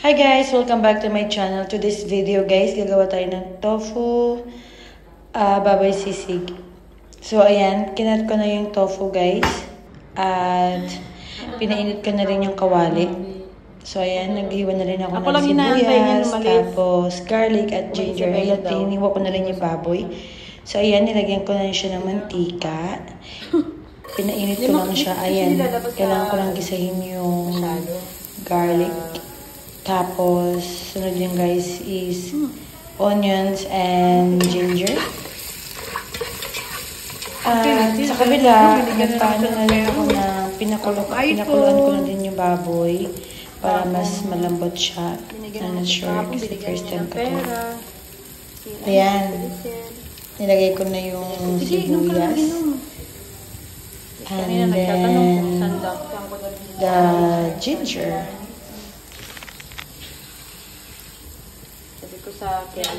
Hi guys! Welcome back to my channel. To this video guys, gagawa tayo ng tofu baboy sisig. So ayan, kinat ko na yung tofu guys. At pinainit ko na rin yung kawali. So ayan, naghiwa na rin ako ng sibuyas, tapos garlic at ginger. Ayan, pininiwa ko na rin yung baboy. So ayan, nilagyan ko na rin siya ng mantika. Pinainit ko lang siya. Ayan, kailangan ko lang gisahin yung garlic. Tapos, sunod yung guys is onions and ginger. Sa kabila, nagpaano na rin ako na pinakuluan ko na din yung baboy para mas malambot siya. I'm not sure kasi first time ko ito. Ayan. Nilagay ko na yung sibuyas. And then, the ginger. Sa akin.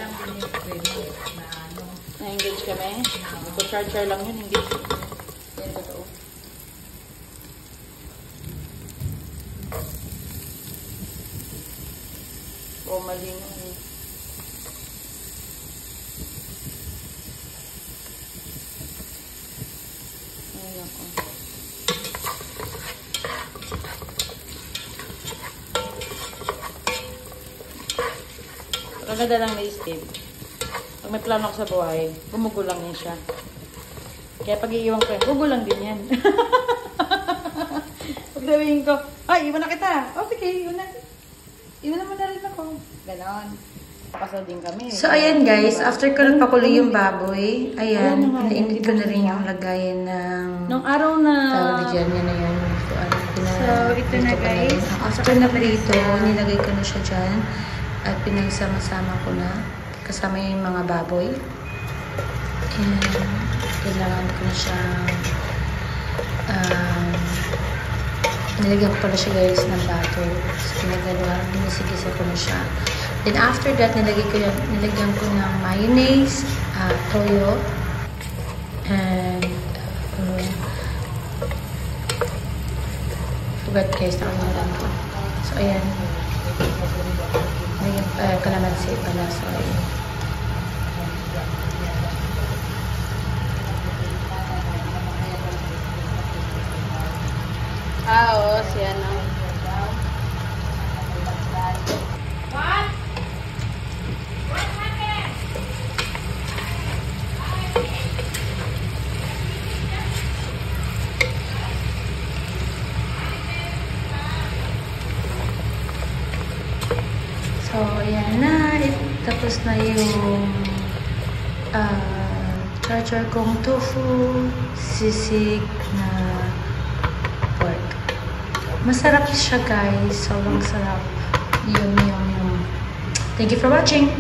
Na-engage kami. Ito-charger lang yun. Engage. Yan, totoo. O, mali na. Ayan ako. Kaganda lang na Steve. Pag may plano ako sa buhay, gumugo lang yan siya. Kaya pag iiwan ko yan, gugo lang din yan. Pag sabihin ko, ay, iwan na kita. Oh, sige, iwan na. Iwan naman na rin ako. Ganon. Pasal din kami. So, ayan guys, after ko nagpakulo yung baboy, ayan, pinainit ko na rin yung lagayan ng nung araw na tawag dyan, yan na yun. So, ito na guys. After na prito, nilagay ko na siya dyan. At pinagsama-sama ko na kasama yung mga baboy. And kailangan ko na siyang nilagyan ko pala siya guys ng butter. So binisigisa ko na siya. Then after that, nilagyan ko ng mayonnaise, toyo, and forgot guys, nakalimutan ko. So ayan. Kalamansi pala, sorry. Oo, siya na. What? What happened? So, ayan na. Tapos na yung charger kong tofu sisig na pork. Masarap siya guys. Sobrang sarap. Yum, yum, yum. Thank you for watching.